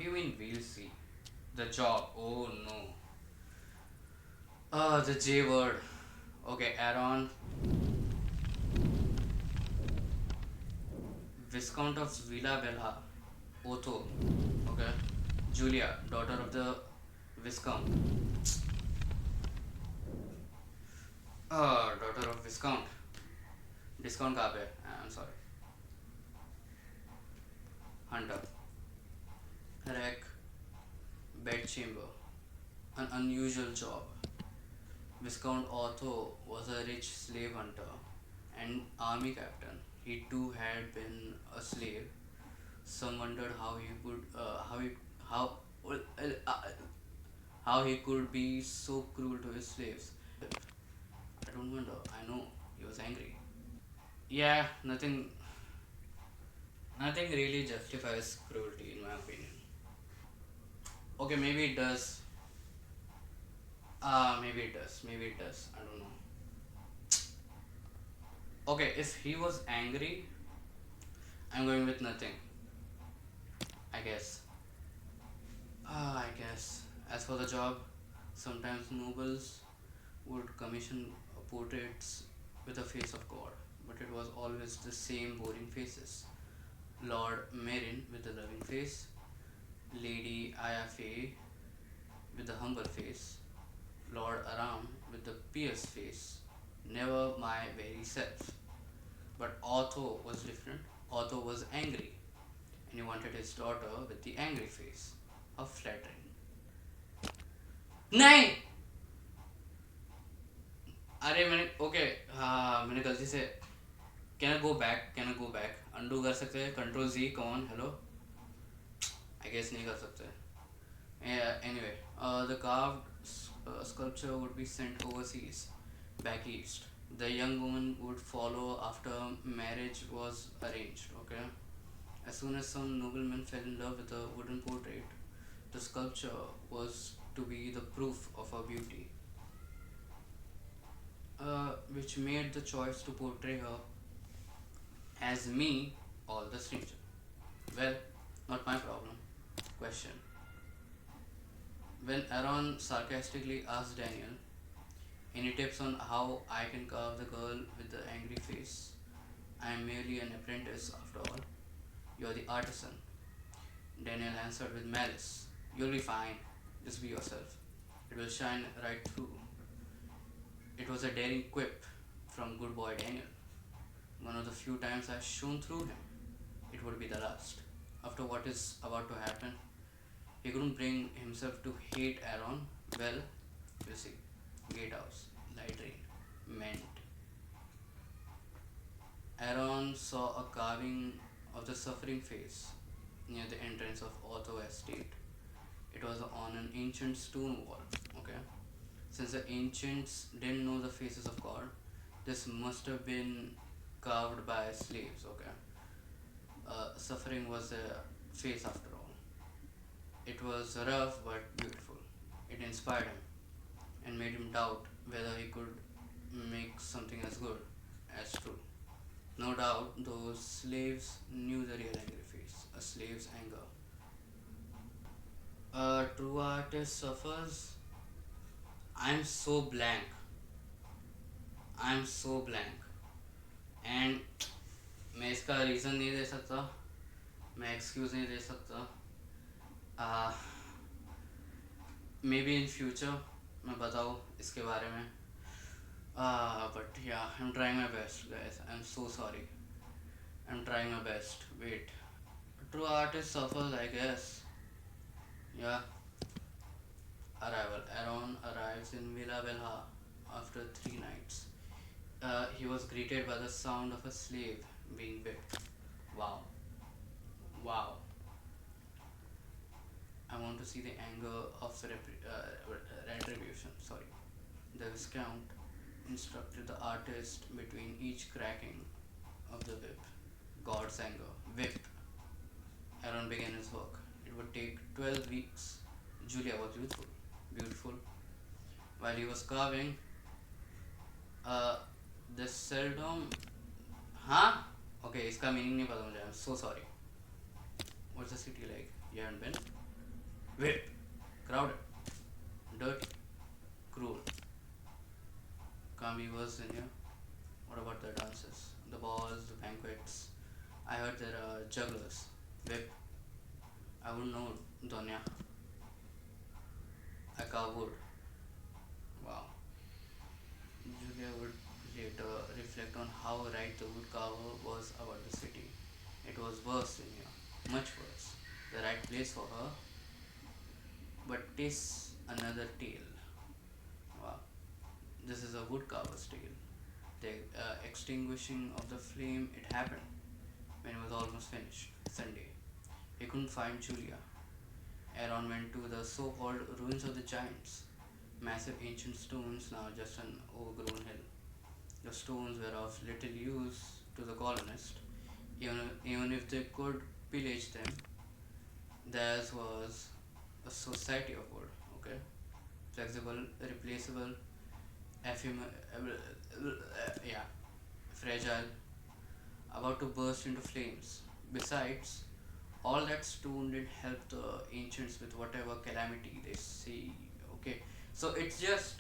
do you mean we'll see? The job. Oh no. The J word. Okay, Aaron, Viscount of Villa Bella, Otho. Okay, Julia, daughter of the Viscount. Daughter of Viscount. Discount कहाँ पे? I'm sorry. Hunter. Wreck. Bedchamber. An unusual job. Viscount Otho was a rich slave hunter and army captain. He too had been a slave. Some wondered how uh, uh, how he could be so cruel to his slaves. I don't wonder. I know he was angry. Yeah, nothing really justifies cruelty in my opinion. Okay, maybe it does. Maybe it does. Maybe it does. I don't know. Okay, if he was angry, I'm going with nothing. I guess. I guess. As for the job, sometimes nobles would commission portraits with a face of God, but it was always the same boring faces. Lord Merin with the loving face, Lady Ayafe with the humble face, Lord Aram with the pious face, never my very self. But Otho was different. Otho was angry, and he wanted his daughter with the angry face. How flattering. नहीं. अरे मैंने okay. हाँ मैंने गलती से. Can I go back? Can I go back? Undo कर सकते हैं? कंट्रोल जी. कौन? हेलो. आई गेस नहीं कर सकते. Anyway, the carved sculpture would be sent overseas, back east. The young woman would follow after marriage was arranged. Okay, as soon as some nobleman fell in love with a wooden portrait, the sculpture was to be the proof of her beauty, which made the choice to portray her as me all the stranger. Well, not my problem. Question. When Aaron sarcastically asked Daniel, any tips on how I can carve the girl with the angry face? I am merely an apprentice after all. You're the artisan. Daniel answered with malice. You'll be fine. Just be yourself. It will shine right through. It was a daring quip from good boy Daniel. One of the few times I shone through him. It would be the last. After what is about to happen, he couldn't bring himself to hate Aaron. Well, you see, gatehouse, light rain, meant. Aaron saw a carving of the suffering face near the entrance of Otho Estate. It was on an ancient stone wall. Okay, since the ancients didn't know the faces of God, this must have been carved by slaves. Okay, suffering was a face after all. It was rough but beautiful. It inspired him and made him doubt whether he could make something as good as true. No doubt those slaves knew the real angry face, a slave's anger. A true artist suffers. I'm so blank. I'm so blank. And मैं इसका reason नहीं दे सकता. मैं excuse नहीं दे सकता. May be in future मैं बताऊँ इसके बारे में. But yeah, I'm trying my best, guys. I'm so sorry. I'm trying my best. Wait. True artist suffers, I guess. Yeah. Arrival. Aaron arrives in Villa Belha after 3 nights. He was greeted by the sound of a slave being whipped. Wow. Wow. I want to see the anger of retribution. Sorry. The Viscount instructed the artist between each cracking of the whip. God's anger. Whip. Aaron began his work. It would take 12 weeks. Julia was youthful, beautiful. While he was carving, the seldom. Huh? Okay, इसका meaning नहीं पता मुझे. I'm so sorry. What's the city like? You haven't been? whip, crowded, dirty, cruel. Can't be worse than here. What about the dances? The balls, the banquets. I heard there are jugglers. Whip. I wouldn't know, Donya. I carve wood. Wow. Julia would later reflect on how right the woodcarver was about the city. It was worse in here, much worse. The right place for her, but tis another tale. Wow, this is a woodcarver's tale. The extinguishing of the flame, it happened when it was almost finished. Sunday. He couldn't find Julia. Aaron went to the so called ruins of the giants. Massive ancient stones, now just an overgrown hill. The stones were of little use to the colonists, even if they could pillage them. Theirs was a society of wood, okay? Flexible, replaceable, yeah, fragile, about to burst into flames. Besides, all that stone didn't help the ancients with whatever calamity they see, okay? So it's just,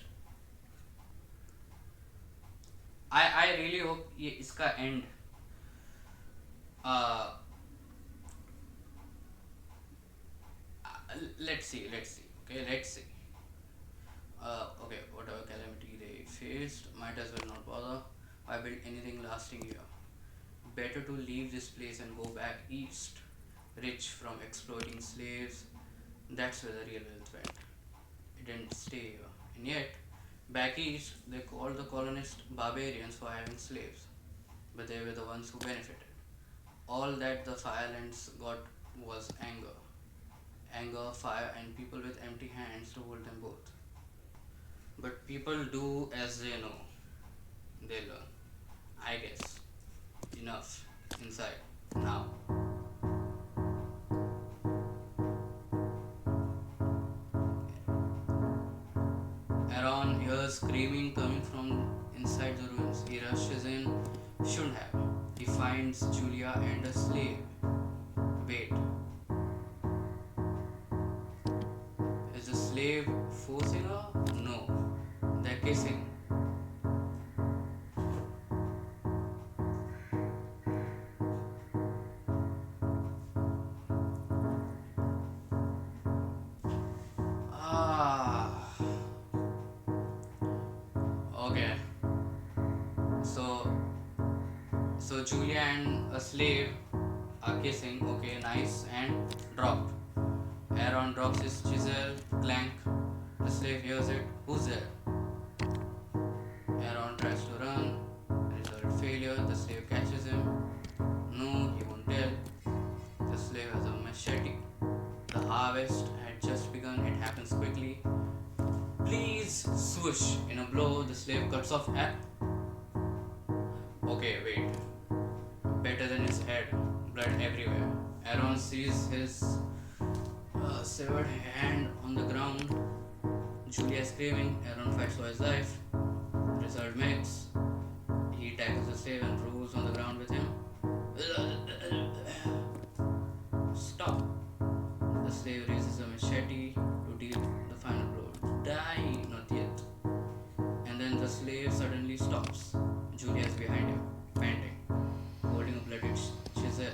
I really hope ये इसका end uh, let's see, okay, let's see. Okay, whatever calamity they faced, might as well not bother. Why build anything lasting here? Better to leave this place and go back east, rich from exploiting slaves. That's where the real wealth went. It didn't stay here. And yet, back east, they called the colonists barbarians for having slaves, but they were the ones who benefited. All that the Firelands got was anger. Anger, fire, and people with empty hands to hold them both. But people do as they know. They learn. I guess. Enough. Inside. Now. Aaron hears screaming coming from inside the ruins. He rushes in. Shouldn't have. He finds Julia and a slave. Wait. Is the slave forcing her? No. They're kissing. Ah. Okay. So Julia and a slave are kissing. Okay, nice, and dropped. Aaron drops his chisel. Clank. The slave hears it. Who's there? Aaron tries to run. Result failure. The slave catches him. No, he won't tell. The slave has a machete. The harvest had just begun. It happens quickly. Please, swoosh. In a blow, the slave cuts off. Okay, wait. Better than his head. Blood everywhere. Aaron sees his severed hand on the ground. Julia screaming. Aaron fights for his life. Result makes. He tackles the slave and rolls on the ground with him. Stop. The slave raises a machete to deal the final blow. Die, not yet. And then the slave suddenly stops. Julia is behind him, panting, holding a bloody chisel.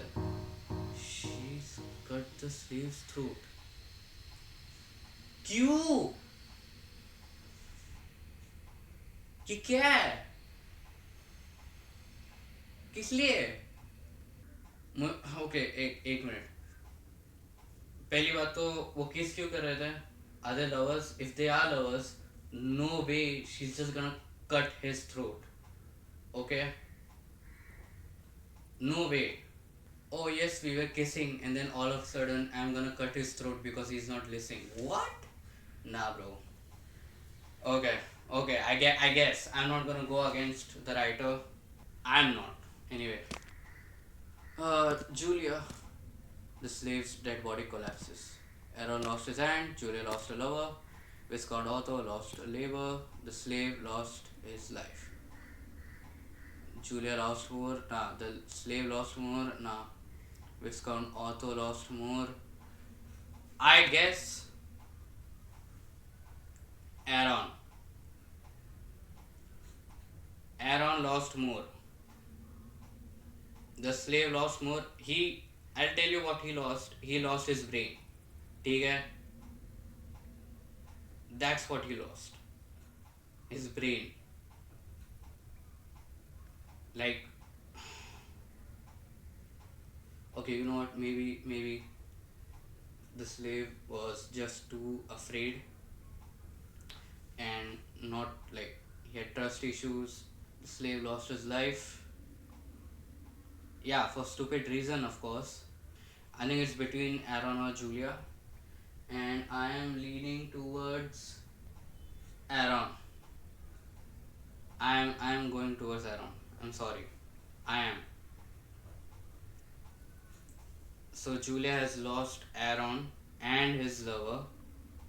She's cut the slave's throat. क्यों? ये क्या है? किस लिए? Okay एक minute. पहली बात तो वो किस क्यों कर रहे थे? Are they lovers? If they are lovers, no way she's just gonna cut his throat. Okay? No way. Oh yes, we were kissing and then all of a sudden I'm gonna cut his throat because he's not listening. What? Nah, bro. Okay, I guess I'm not gonna go against the writer. I'm not. Anyway. Julia. The slave's dead body collapses. Aaron lost his hand, Julia lost a lover, Viscount Otho lost a labor, the slave lost his life. Julia lost more, nah, the slave lost more, nah. Viscount Otho lost more. I guess Aaron. Aaron lost more. The slave lost more. I'll tell you what he lost. He lost his brain. ठीक है? That's what he lost. His brain. Like, okay, you know what? Maybe the slave was just too afraid and not like he had trust issues. The slave lost his life. Yeah, for stupid reason, of course. I think it's between Aaron or Julia, and I am leaning towards Aaron. I am going towards Aaron. I'm sorry. I am. So Julia has lost Aaron and his lover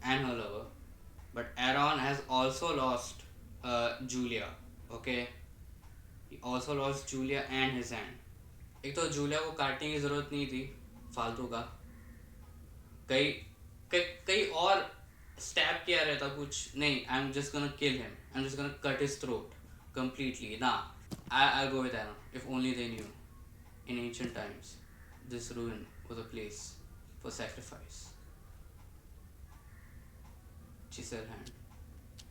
and her lover, but Aaron has also lost Julia. Okay, he also lost Julia and his hand. एक तो Julia को काटने की जरूरत नहीं थी फालतू का. कई कई कई और स्टैब किया रहता कुछ नहीं. I am just gonna kill him. I am just gonna cut his throat completely. Nah, I'll go with Aaron. If only they knew. In ancient times, this ruin was a place for sacrifice. Chisel hand.